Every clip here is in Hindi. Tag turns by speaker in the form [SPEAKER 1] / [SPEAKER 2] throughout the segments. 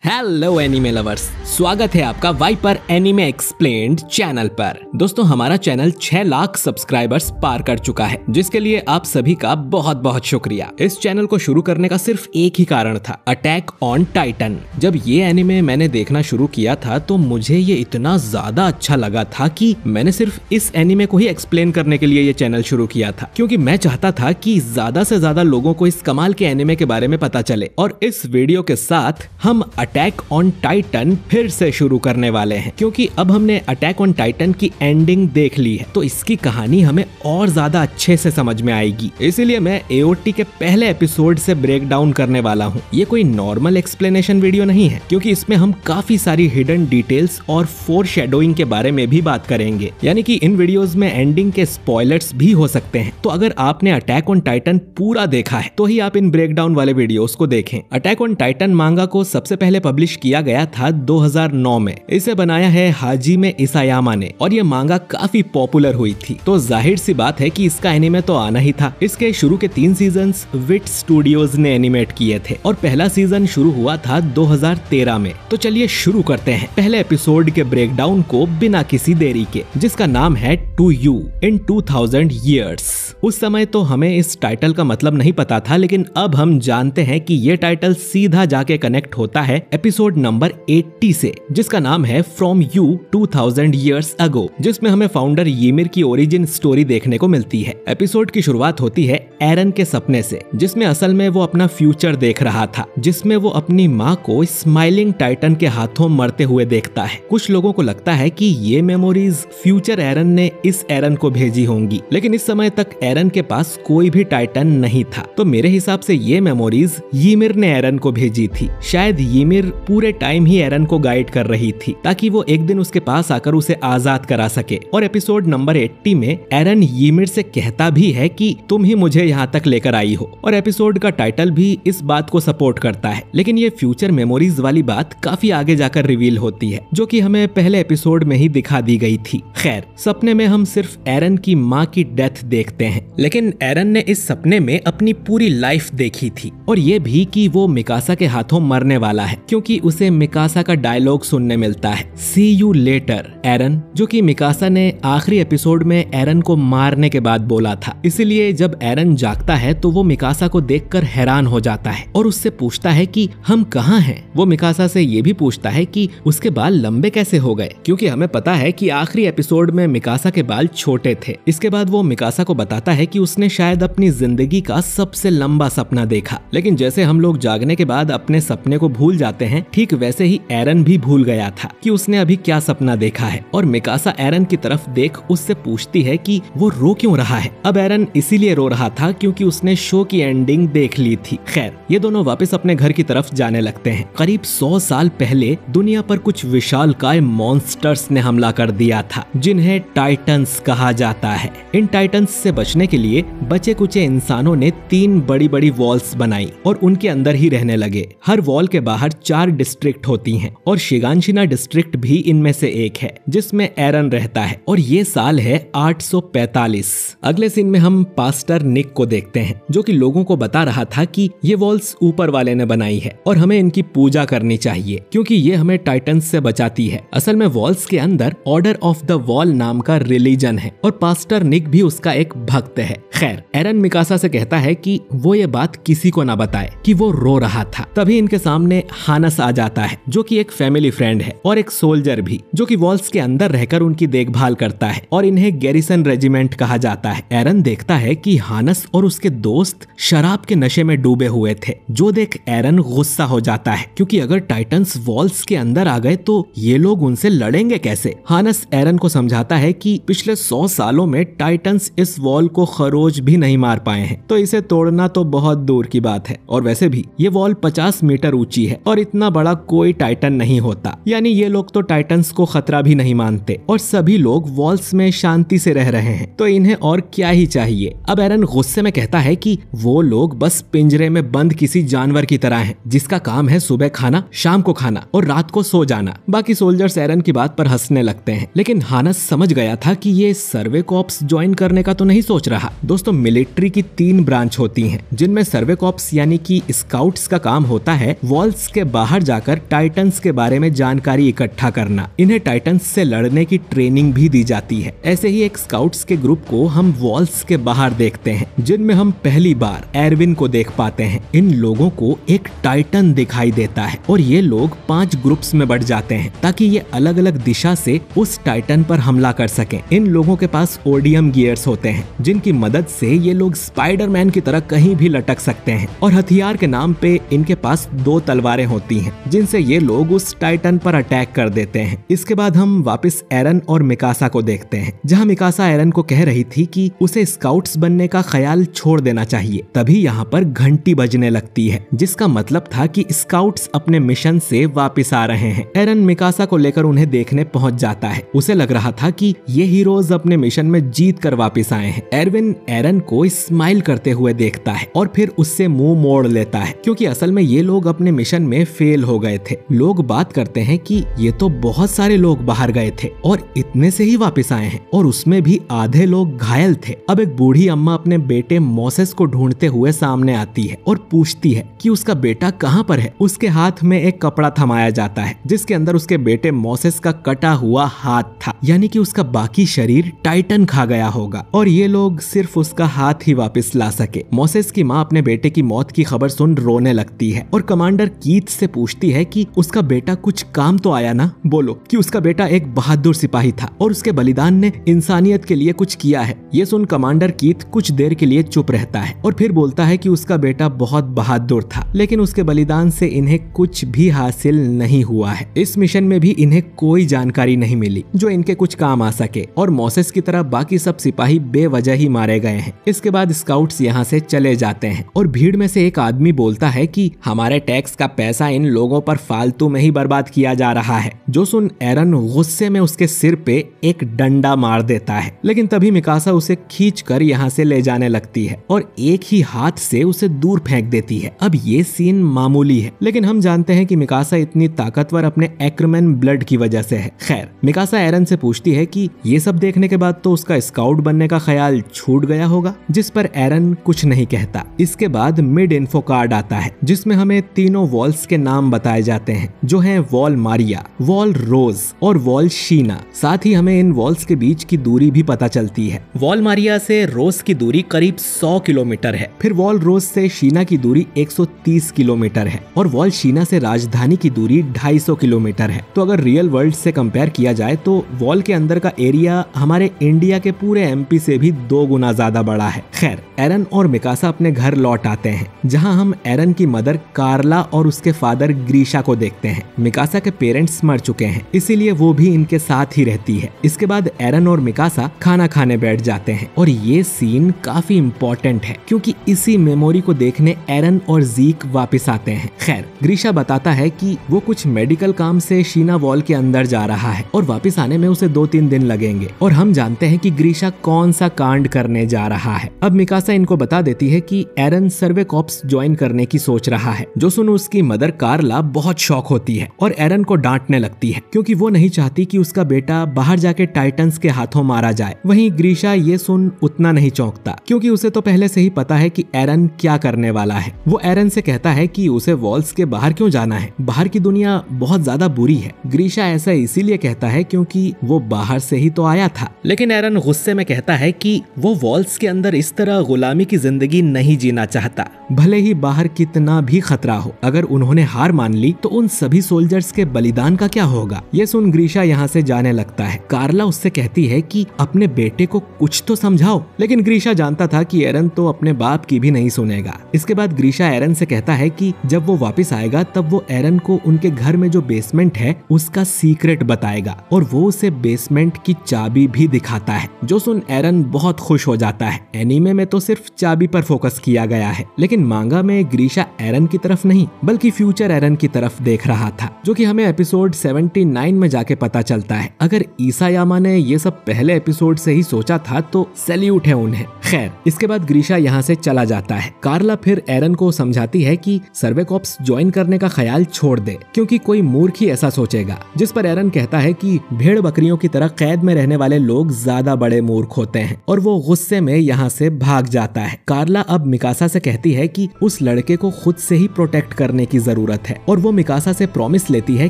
[SPEAKER 1] हेलो एनिमे लवर्स, स्वागत है आपका वाइपर एनिमे एक्सप्लेन्ड चैनल पर। दोस्तों, हमारा चैनल 6 लाख सब्सक्राइबर्स पार कर चुका है, जिसके लिए आप सभी का बहुत बहुत शुक्रिया। इस चैनल को शुरू करने का सिर्फ एक ही कारण था, अटैक ऑन टाइटन। जब ये एनिमे मैंने देखना शुरू किया था तो मुझे ये इतना ज्यादा अच्छा लगा था कि मैंने सिर्फ इस एनिमे को ही एक्सप्लेन करने के लिए ये चैनल शुरू किया था, क्योंकि मैं चाहता था कि ज्यादा से ज्यादा लोगों को इस कमाल के एनिमे के बारे में पता चले। और इस वीडियो के साथ हम अटैक ऑन टाइटन फिर से शुरू करने वाले हैं, क्योंकि अब हमने अटैक ऑन टाइटन की एंडिंग देख ली है, तो इसकी कहानी हमें और ज्यादा अच्छे से समझ में आएगी। इसीलिए मैं एओटी के पहले एपिसोड से ब्रेक डाउन करने वाला हूँ। ये कोई नॉर्मल एक्सप्लेनेशन वीडियो नहीं है, क्योंकि इसमें हम काफी सारी हिडन डिटेल्स और फोरशैडोइंग के बारे में भी बात करेंगे, यानी कि इन वीडियोस में एंडिंग के स्पॉयलर्स भी हो सकते हैं। तो अगर आपने अटैक ऑन टाइटन पूरा देखा है तो ही आप इन ब्रेक डाउन वाले वीडियोस को देखें। अटैक ऑन टाइटन मांगा को सबसे पहले पब्लिश किया गया था 2009 में। इसे बनाया है हाजिमे इसायामा ने, और ये मांगा काफी पॉपुलर हुई थी, तो जाहिर सी बात है कि इसका एनिमे तो आना ही था। इसके शुरू के 3 सीजन्स विट स्टूडियोज ने एनिमेट किए थे, और पहला सीजन शुरू हुआ था 2013 में। तो चलिए शुरू करते हैं पहले एपिसोड के ब्रेकडाउन को बिना किसी देरी के, जिसका नाम है टू यू इन 2000 ईयर्स। उस समय तो हमें इस टाइटल का मतलब नहीं पता था, लेकिन अब हम जानते हैं कि ये टाइटल सीधा जाके कनेक्ट होता है एपिसोड नंबर 80 से, जिसका नाम है फ्रॉम यू 2000 ईयर्स अगो, जिसमें हमें फाउंडर यमिर की ओरिजिन स्टोरी देखने को मिलती है। एपिसोड की शुरुआत होती है एरन के सपने से, जिसमें असल में वो अपना फ्यूचर देख रहा था, जिसमें वो अपनी माँ को स्माइलिंग टाइटन के हाथों मरते हुए देखता है। कुछ लोगों को लगता है कि ये मेमोरीज फ्यूचर एरन ने इस एरन को भेजी होंगी, लेकिन इस समय तक एरन के पास कोई भी टाइटन नहीं था। तो मेरे हिसाब से ये मेमोरीज यमिर ने एरन को भेजी थी। शायद यमिर पूरे टाइम ही एरन को गाइड कर रही थी, ताकि वो एक दिन उसके पास आकर उसे आजाद करा सके। और एपिसोड नंबर 80 में एरन यमिर से कहता भी है कि तुम ही मुझे यहाँ तक लेकर आई हो, और एपिसोड का टाइटल भी इस बात को सपोर्ट करता है। लेकिन ये फ्यूचर मेमोरीज वाली बात काफी आगे जाकर रिवील होती है, जो कि हमें पहले एपिसोड में ही दिखा दी गई थी। खैर, सपने में हम सिर्फ एरन की माँ की डेथ देखते हैं, लेकिन एरन ने इस सपने में अपनी पूरी लाइफ देखी थी, और ये भी कि वो मिकासा के हाथों मरने वाला है, क्योंकि उसे मिकासा का डायलॉग सुनने मिलता है, सी यू लेटर एरन, जो कि मिकासा ने आखिरी एपिसोड में एरन को मारने के बाद बोला था। इसलिए जब एरन जागता है तो वो मिकासा को देखकर हैरान हो जाता है और उससे पूछता है कि हम कहाँ हैं। वो मिकासा से ये भी पूछता है कि उसके बाल लंबे कैसे हो गए, क्योंकि हमें पता है कि आखिरी एपिसोड में मिकासा के बाल छोटे थे। इसके बाद वो मिकासा को बताता है कि उसने शायद अपनी जिंदगी का सबसे लंबा सपना देखा, लेकिन जैसे हम लोग जागने के बाद अपने सपने को भूल जाते हैं, ठीक वैसे ही एरन भी भूल गया था कि उसने अभी क्या सपना देखा है। और मिकासा एरन की तरफ देख उससे पूछती है कि वो रो क्यों रहा है। अब एरन इसीलिए रो रहा था क्योंकि उसने शो की एंडिंग देख ली थी। खैर, ये दोनों वापस अपने घर की तरफ जाने लगते हैं। करीब 100 साल पहले दुनिया पर कुछ विशालकाय मॉन्स्टर्स ने हमला कर दिया था, जिन्हें टाइटन्स कहा जाता है। इन टाइटन्स से बचने के लिए बचे कुचे इंसानों ने 3 बड़ी बड़ी वॉल्स बनाई और उनके अंदर ही रहने लगे। हर वॉल के बाहर 4 डिस्ट्रिक्ट होती हैं, और शिगानशिना डिस्ट्रिक्ट भी इनमें से एक है, जिसमें एरन रहता है। और ये साल है 845। अगले सीन में हम पास्टर निक को देखते हैं, जो कि लोगों को बता रहा था कि ये वॉल्स ऊपर वाले ने बनाई है और हमें इनकी पूजा करनी चाहिए, क्योंकि ये हमें टाइटन्स से बचाती है। असल में वॉल्स के अंदर ऑर्डर ऑफ द वॉल नाम का रिलीजन है, और पास्टर निक भी उसका एक भक्त है। खैर, एरन मिकासा से कहता है कि वो ये बात किसी को ना बताए कि वो रो रहा था। तभी इनके सामने हानस आ जाता है, जो कि एक फैमिली फ्रेंड है, और एक सोल्जर भी, जो कि वॉल्स के अंदर रहकर उनकी देखभाल करता है, और इन्हें गैरिसन रेजिमेंट कहा जाता है। एरन देखता है कि हानस और उसके दोस्त शराब के नशे में डूबे हुए थे, जो देख एरन गुस्सा हो जाता है, क्योंकि अगर टाइटन्स वॉल्स के अंदर आ गए तो ये लोग उनसे लड़ेंगे कैसे। हानस एरन को समझाता है कि पिछले 100 सालों में टाइटन्स इस वॉल को खरोच भी नहीं मार पाए हैं, तो इसे तोड़ना तो बहुत दूर की बात है। और वैसे भी ये वॉल 50 मीटर ऊंची है, और इतना बड़ा कोई टाइटन नहीं नहीं होता। यानी ये लोग तो टाइटन्स को खतरा भी नहीं मानते और सभी लोग वॉल्स में शांति से रह रहे हैं, तो इन्हें और क्या ही चाहिए। अब एरन गुस्से में कहता है कि वो लोग बस पिंजरे में बंद किसी जानवर की तरह हैं, जिसका काम है सुबह खाना, शाम को खाना और रात को सो जाना। बाकी सोल्जर्स एरन की बात पर हंसने लगते हैं, लेकिन हानस समझ गया था कि ये सर्वे कॉर्प्स ज्वाइन करने का तो नहीं सोच रहा। दोस्तों, मिलिट्री की 3 ब्रांच होती हैं, जिनमें सर्वे कॉर्प्स यानी कि स्काउट्स का काम होता है वॉल्स के बाहर जाकर टाइटन्स के बारे में जानकारी इकट्ठा करना। इन्हें टाइटन्स से लड़ने की ट्रेनिंग भी दी जाती है। ऐसे ही एक स्काउट्स के ग्रुप को हम वॉल्स के बाहर देखते हैं, जिनमें हम पहली बार एरविन को देख पाते हैं। इन लोगों को एक टाइटन दिखाई देता है और ये लोग 5 ग्रुप्स में बढ़ जाते हैं ताकि ये अलग अलग दिशा से उस टाइटन पर हमला कर सकें। इन लोगों के पास ओडियम गियर्स होते हैं, जिनकी मदद से ये लोग स्पाइडरमैन की तरह कहीं भी लटक सकते हैं, और हथियार के नाम पे इनके पास 2 तलवारें होती हैं, जिनसे ये लोग उस टाइटन पर अटैक कर देते हैं। इसके बाद हम वापस एरन और मिकासा को देखते हैं, जहां मिकासा एरन को कह रही थी कि उसे स्काउट्स बनने का ख्याल छोड़ देना चाहिए। तभी यहाँ पर घंटी बजने लगती है, जिसका मतलब था कि स्काउट्स अपने मिशन से वापस आ रहे हैं। एरन मिकासा को लेकर उन्हें देखने पहुंच जाता है। उसे लग रहा था कि ये हीरोज अपने मिशन में जीत कर वापस आए हैं। एरविन एरन को स्माइल करते हुए देखता है और फिर उससे मुंह मोड़ लेता है, क्योंकि असल में ये लोग अपने मिशन में फेल हो गए थे। लोग बात करते हैं कि ये तो बहुत सारे लोग बाहर गए थे और इतने से ही वापस आए हैं, और उसमें भी आधे लोग घायल थे। अब एक बूढ़ी अम्मा अपने बेटे मोसेस को ढूंढते हुए सामने आती है और पूछती है कि उसका बेटा कहाँ पर है। उसके हाथ में एक कपड़ा थमाया जाता है, जिसके अंदर उसके बेटे मोसेस का कटा हुआ हाथ था, यानी कि उसका बाकी शरीर टाइटन खा गया होगा और ये लोग सिर्फ उसका हाथ ही वापस ला सके। मोसेस की माँ अपने बेटे की मौत की खबर सुन रोने लगती है और कमांडर कीथ से पूछती है कि उसका बेटा कुछ काम तो आया ना, बोलो कि उसका बेटा एक बहादुर सिपाही था और उसके बलिदान ने इंसानियत के लिए कुछ किया है। ये सुन कमांडर कीथ कुछ देर के लिए चुप रहता है और फिर बोलता है कि उसका बेटा बहुत बहादुर था, लेकिन उसके बलिदान से इन्हें कुछ भी हासिल नहीं हुआ है। इस मिशन में भी इन्हें कोई जानकारी नहीं मिली जो इनके कुछ काम आ सके, और मोसेस की तरह बाकी सब सिपाही बेवजह ही मारे गए हैं। इसके बाद स्काउट्स यहाँ से चले जाते हैं और भीड़ में से एक आदमी बोलता है कि हमारे टैक्स का पैसा इन लोगों पर फालतू में ही बर्बाद किया जा रहा है। जो सुन एरन गुस्से में उसके सिर पे एक डंडा मार देता है, लेकिन तभी मिकासा उसे खींच कर यहाँ से ले जाने लगती है और एक ही हाथ से उसे दूर फेंक देती है। अब ये सीन मामूली है, लेकिन हम जानते हैं कि मिकासा इतनी ताकतवर अपने एक्रमैन ब्लड की वजह से है। खैर, मिकासा एरन से पूछती है कि ये सब देखने के बाद तो उसका स्काउट बनने का ख्याल छूट गया होगा, जिस पर एरन कुछ नहीं कहता। इसके बाद मिड इन्फो कार्ड आता है, जिसमें हमें तीनों वॉल्स के नाम बताए जाते हैं, जो हैं वॉल मारिया, वॉल रोज और वॉल शीना। साथ ही हमें इन वॉल्स के बीच की दूरी भी पता चलती है। वॉल मारिया से रोज की दूरी करीब 100 किलोमीटर है, फिर वॉल रोज से शीना की दूरी 130 किलोमीटर है और वॉल शीना से राजधानी की दूरी 250 किलोमीटर है। तो अगर रियल वर्ल्ड से कंपेयर किया जाए तो वॉल के अंदर का एरिया हमारे इंडिया के पूरे एमपी से भी 2 गुना ज्यादा बड़ा है। खैर, एरन और मिकासा अपने घर लौट आते हैं, जहां हम एरन की मदर कार्ला और उसके फादर ग्रीशा को देखते हैं। मिकासा के पेरेंट्स मर चुके हैं, इसीलिए वो भी इनके साथ ही रहती है। इसके बाद एरन और मिकासा खाना खाने बैठ जाते हैं और ये सीन काफी इम्पोर्टेंट है, क्योंकि इसी मेमोरी को देखने एरन और जीक वापस आते हैं। खैर, ग्रीशा बताता है कि वो कुछ मेडिकल काम से शीना वॉल के अंदर जा रहा है और वापस आने में उसे 2-3 दिन लगेंगे, और हम जानते हैं कि ग्रीशा कौन सा कांड करने जा रहा है। अब मिकासा इनको बता देती है कि एरन सर्वे कॉर्प्स ज्वाइन करने की सोच रहा है। जो सुन उसकी मदर कार्ला बहुत शॉक होती है और एरन को डांटने लगती है, क्योंकि वो नहीं चाहती कि उसका बेटा बाहर जाके टाइटन्स के हाथों मारा जाए। वहीं ग्रीशा ये सुन उतना नहीं चौंकता, क्योंकि उसे तो पहले से ही पता है कि एरन क्या करने वाला है। वो एरन से कहता है कि उसे वॉल्स के बाहर क्यों जाना है, बाहर की दुनिया बहुत ज्यादा बुरी है। ग्रीशा ऐसा इसीलिए कहता है क्योंकि वो बाहर से ही तो आया था, लेकिन एरन गुस्से में कहता है कि वो वॉल्स के अंदर इस तरह गुलामी की जिंदगी नहीं जीना चाहता, भले ही बाहर कितना भी खतरा हो। अगर उन्होंने हार मान ली तो उन सभी सोल्जर्स के बलिदान का क्या होगा। ये सुन ग्रीशा यहाँ से जाने लगता है। कार्ला उससे कहती है कि अपने बेटे को कुछ तो समझाओ, लेकिन ग्रीशा जानता था कि एरन तो अपने बाप की भी नहीं सुनेगा। इसके बाद ग्रीशा एरन से कहता है कि जब वो वापस आएगा तब वो एरन को उनके घर में जो बेसमेंट है उसका सीक्रेट बताएगा, और वो उसे बेसमेंट की चाबी भी दिखाता है। जो सुन एरन बहुत खुश हो जाता है। एनीमे में तो सिर्फ चाबी पर फोकस किया गया है, लेकिन मांगा में ग्रीशा एरन की तरफ नहीं बल्कि फ्यूचर एरन की तरफ देख रहा था, जो कि हमें एपिसोड 79 में जाके पता चलता है। अगर ईसायामा ने ये सब पहले एपिसोड से ही सोचा था तो सैल्यूट है उन्हें। खैर, इसके बाद ग्रीशा यहाँ से चला जाता है। कार्ला फिर एरन को समझाती है कि सर्वे कॉर्प्स ज्वाइन करने का ख्याल छोड़ दे, क्योंकि कोई मूर्ख ही ऐसा सोचेगा। जिस पर एरन कहता है कि भेड़ बकरियों की तरह कैद में रहने वाले लोग ज्यादा बड़े मूर्ख होते हैं, और वो गुस्से में यहाँ से भाग जाता है। कार्ला अब मिकासा से कहती है कि उस लड़के को खुद से ही प्रोटेक्ट करने की जरूरत है, और वो मिकासा से प्रॉमिस लेती है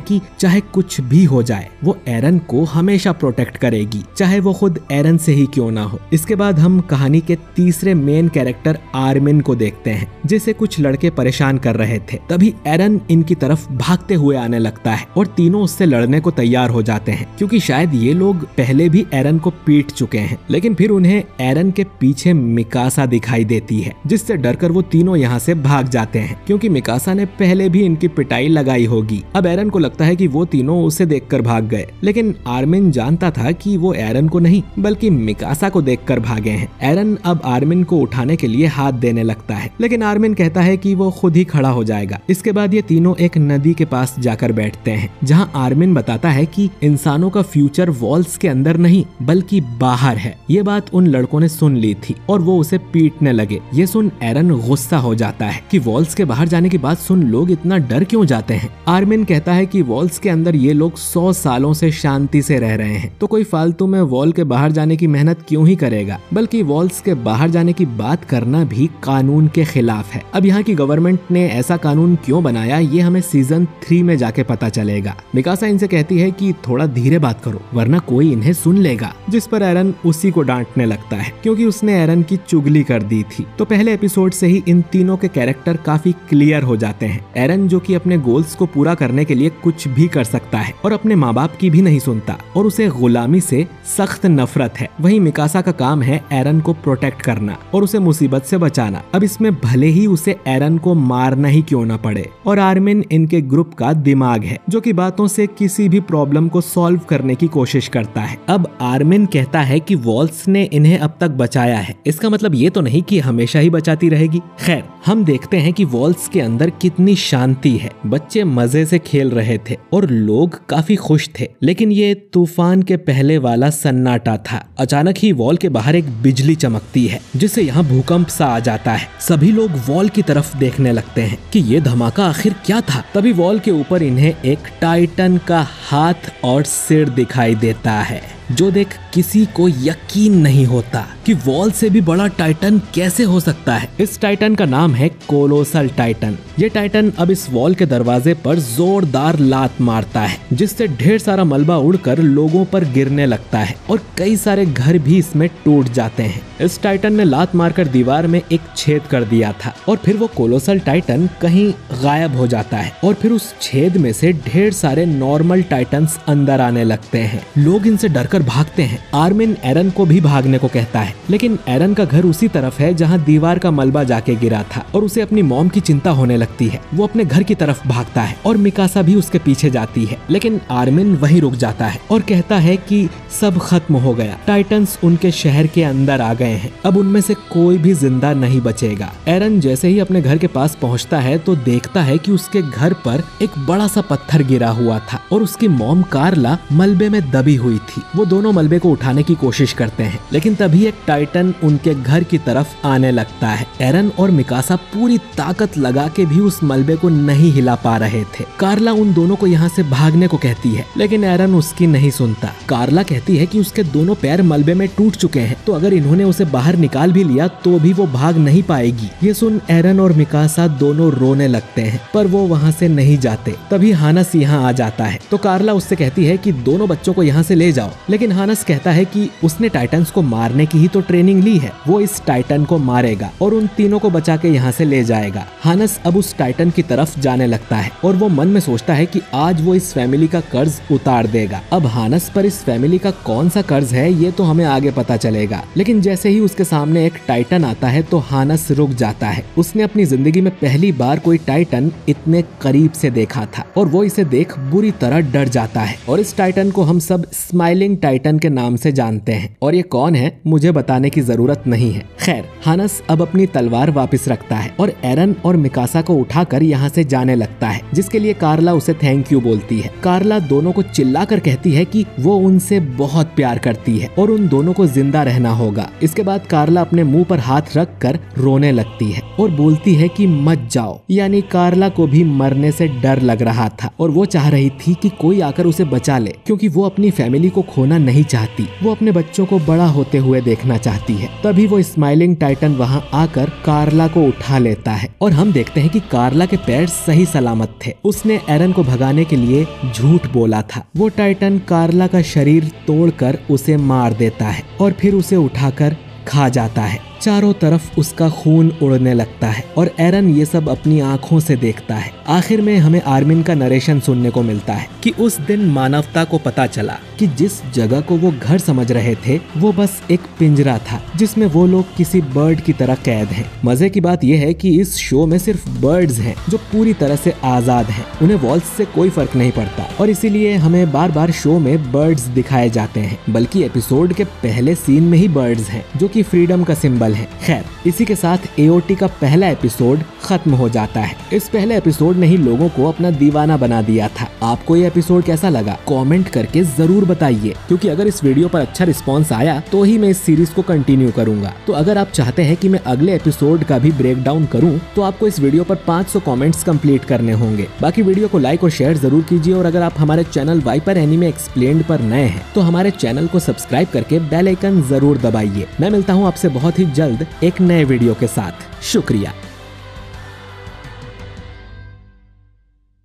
[SPEAKER 1] कि चाहे कुछ भी हो जाए वो एरन को हमेशा प्रोटेक्ट करेगी, चाहे वो खुद एरन से ही क्यों ना हो। इसके बाद हम कहानी के तीसरे मेन कैरेक्टर आर्मिन को देखते हैं, जिसे कुछ लड़के परेशान कर रहे थे। तभी एरन इनकी तरफ भागते हुए आने लगता है और तीनों उससे लड़ने को तैयार हो जाते हैं, क्योंकि शायद ये लोग पहले भी एरन को पीट चुके हैं। लेकिन फिर उन्हें एरन के पीछे मिकासा दिखाई देती है, जिससे डरकर वो तीनों यहाँ से भाग जाते हैं, क्योंकि मिकासा ने पहले भी इनकी पिटाई लगाई होगी। अब एरन को लगता है कि वो तीनों उसे देखकर भाग गए, लेकिन आर्मिन जानता था कि वो एरन को नहीं बल्कि मिकासा को देखकर भागे हैं। एरन अब आर्मिन को उठाने के लिए हाथ देने लगता है, लेकिन आर्मिन कहता है कि वो खुद ही खड़ा हो जाएगा। इसके बाद ये तीनों एक नदी के पास जाकर बैठते हैं, जहां आर्मिन बताता है कि इंसानों का फ्यूचर वॉल्स के अंदर नहीं बल्कि बाहर है। ये बात उन लड़कों ने सुन ली थी और वो उसे पीटने लगे। ये सुन एरन गुस्सा हो जाता है कि वॉल्स के बाहर जाने की बात सुन लोग इतना डर क्यों जाते हैं। आर्मिन कहता है कि वॉल्स के अंदर ये लोग 100 सालों से शांति से रह रहे हैं, तो कोई फालतू में वॉल के बाहर जाने की मेहनत क्यों ही करेगा, बल्कि वॉल्स के बाहर जाने की बात करना भी कानून के खिलाफ है। अब यहाँ की गवर्नमेंट ने ऐसा कानून क्यों बनाया ये हमें सीजन 3 में जाके पता चलेगा। मिकासा इनसे कहती है कि थोड़ा धीरे बात करो वरना कोई इन्हें सुन लेगा, जिस पर एरन उसी को डांटने लगता है, क्योंकि उसने एरन की चुगली कर दी थी। तो पहले एपिसोड से ही इन तीनों के कैरेक्टर काफी क्लियर हो जाते हैं। एरन जो कि अपने गोल्स को पूरा करने के लिए कुछ भी कर सकता है और अपने माँ बाप की भी नहीं सुनता, और उसे गुलामी से सख्त नफरत है। वहीं मिकासा का काम है एरन को प्रोटेक्ट करना और उसे मुसीबत से बचाना। अब इसमें भले ही उसे एरन को मारना ही क्यों ना पड़े। और आर्मिन इनके ग्रुप का दिमाग है, जो कि बातों से किसी भी प्रॉब्लम को सॉल्व करने की कोशिश करता है। अब आर्मिन कहता है कि वॉल्स ने इन्हें अब तक बचाया है, इसका मतलब ये तो नहीं कि हमेशा ही बचाती रहेगी। खैर, हम देखते हैं कि वॉल्स के अंदर कितनी शांति है। बच्चे मजे से खेल रहे थे और लोग काफी खुश थे, लेकिन ये तूफान के पहले वाला सन्नाटा था। अचानक ही वॉल के बाहर एक बिजली चमकती है, जिससे यहाँ भूकंप सा आ जाता है। सभी लोग वॉल की तरफ देखने लगते हैं कि ये धमाका आखिर क्या था। तभी वॉल के ऊपर इन्हें एक टाइटन का हाथ और सिर दिखाई देता है, जो देख किसी को यकीन नहीं होता कि वॉल से भी बड़ा टाइटन कैसे हो सकता है। इस टाइटन का नाम है कोलोसल टाइटन। ये टाइटन अब इस वॉल के दरवाजे पर जोरदार लात मारता है, जिससे ढेर सारा मलबा उड़कर लोगों पर गिरने लगता है और कई सारे घर भी इसमें टूट जाते हैं। इस टाइटन ने लात मारकर दीवार में एक छेद कर दिया था और फिर वो कोलोसल टाइटन कहीं गायब हो जाता है और फिर उस छेद में से ढेर सारे नॉर्मल टाइटन्स अंदर आने लगते हैं। लोग इनसे डरकर भागते हैं। आर्मिन एरन को भी भागने को कहता है, लेकिन एरन का घर उसी तरफ है जहां दीवार का मलबा जाके गिरा था और उसे अपनी मॉम की चिंता होने लगती है। वो अपने घर की तरफ भागता है और मिकासा भी उसके पीछे जाती है, लेकिन आर्मिन वहीं रुक जाता है और कहता है कि सब खत्म हो गया, टाइटन्स उनके शहर के अंदर आ गए हैं, अब उनमें से कोई भी जिंदा नहीं बचेगा। एरन जैसे ही अपने घर के पास पहुंचता है तो देखता है कि उसके घर पर एक बड़ा सा पत्थर गिरा हुआ था और उसकी मॉम कार्ला मलबे में दबी हुई थी। वो दोनों मलबे को उठाने की कोशिश करते हैं, लेकिन तभी एक टाइटन उनके घर की तरफ आने लगता है। एरन और मिकासा पूरी ताकत लगा के भी उस मलबे को नहीं हिला पा रहे थे। कार्ला उन दोनों को यहाँ से भागने को कहती है, लेकिन एरन उसकी नहीं सुनता। कार्ला कहती है कि उसके दोनों पैर मलबे में टूट चुके हैं, तो अगर इन्होंने उसे बाहर निकाल भी लिया तो भी वो भाग नहीं पाएगी। ये सुन एरन और मिकासा दोनों रोने लगते हैं, पर वो वहाँ से नहीं जाते। तभी हानस यहाँ आ जाता है, तो कार्ला उससे कहती है कि दोनों बच्चों को यहाँ से ले जाओ, लेकिन हानस कहता है कि उसने टाइटन्स को मारने की ही तो ट्रेनिंग ली है, वो इस टाइटन को मारेगा और उन तीनों को बचा के यहाँ से ले जाएगा। हानस अब उस टाइटन की तरफ जाने लगता है और वो मन में सोचता है कि आज वो इस फैमिली का कर्ज उतार देगा। अब हानस पर इस फैमिली का कौन सा कर्ज है ये तो हमें आगे पता चलेगा, लेकिन जैसे ही उसके सामने एक टाइटन आता है तो हानस रुक जाता है। उसने अपनी जिंदगी में पहली बार कोई टाइटन इतने करीब से देखा था और वो इसे देख बुरी तरह डर जाता है और इस टाइटन को हम सब स्माइलिंग टाइटन के नाम से जानते हैं, और ये कौन है मुझे बताने की जरूरत नहीं है। खैर, हानस अब अपनी तलवार वापस रखता है और एरन और मिकासा को उठाकर यहाँ से जाने लगता है, जिसके लिए कार्ला उसे थैंक यू बोलती है। कार्ला दोनों को चिल्लाकर कहती है कि वो उनसे बहुत प्यार करती है और उन दोनों को जिंदा रहना होगा। इसके बाद कार्ला अपने मुंह पर हाथ रख कर रोने लगती है और बोलती है कि मत जाओ। यानी कार्ला को भी मरने से डर लग रहा था और वो चाह रही थी कि कोई आकर उसे बचा ले, क्योंकि वो अपनी फैमिली को खोना नहीं चाहती। वो अपने बच्चों को बड़ा होते हुए देखना चाहती है। तभी वो स्माइलिंग टाइटन वहाँ आकर कार्ला को उठा लेता है और हम देखते हैं कि कार्ला के पैर सही सलामत थे। उसने एरन को भगाने के लिए झूठ बोला था। वो टाइटन कार्ला का शरीर तोड़कर उसे मार देता है और फिर उसे उठाकर खा जाता है। चारों तरफ उसका खून उड़ने लगता है और एरन ये सब अपनी आंखों से देखता है। आखिर में हमें आर्मिन का नरेशन सुनने को मिलता है कि उस दिन मानवता को पता चला कि जिस जगह को वो घर समझ रहे थे वो बस एक पिंजरा था जिसमें वो लोग किसी बर्ड की तरह कैद हैं। मजे की बात यह है कि इस शो में सिर्फ बर्ड्स हैं जो पूरी तरह से आजाद हैं। उन्हें वॉल्स से कोई फर्क नहीं पड़ता और इसीलिए हमें बार बार शो में बर्ड्स दिखाए जाते हैं, बल्कि एपिसोड के पहले सीन में ही बर्ड्स हैं जो कि फ्रीडम का सिंबल है। खैर, इसी के साथ एओटी का पहला एपिसोड खत्म हो जाता है। इस पहले एपिसोड ने ही लोगों को अपना दीवाना बना दिया था। आपको ये एपिसोड कैसा लगा कमेंट करके जरूर बताइए, क्योंकि अगर इस वीडियो पर अच्छा रिस्पांस आया तो ही मैं इस सीरीज को कंटिन्यू करूंगा। तो अगर आप चाहते हैं कि मैं अगले एपिसोड का भी ब्रेक डाउन करूं तो आपको इस वीडियो पर 500 कमेंट्स कंप्लीट करने होंगे। बाकी वीडियो को लाइक और शेयर जरूर कीजिए और अगर आप हमारे चैनल वाइपर एनीमे एक्सप्लेन्ड पर नए हैं तो हमारे चैनल को सब्सक्राइब करके बेल आइकन जरूर दबाइए। मैं मिलता हूँ आपसे बहुत ही जल्द एक नए वीडियो के साथ। शुक्रिया।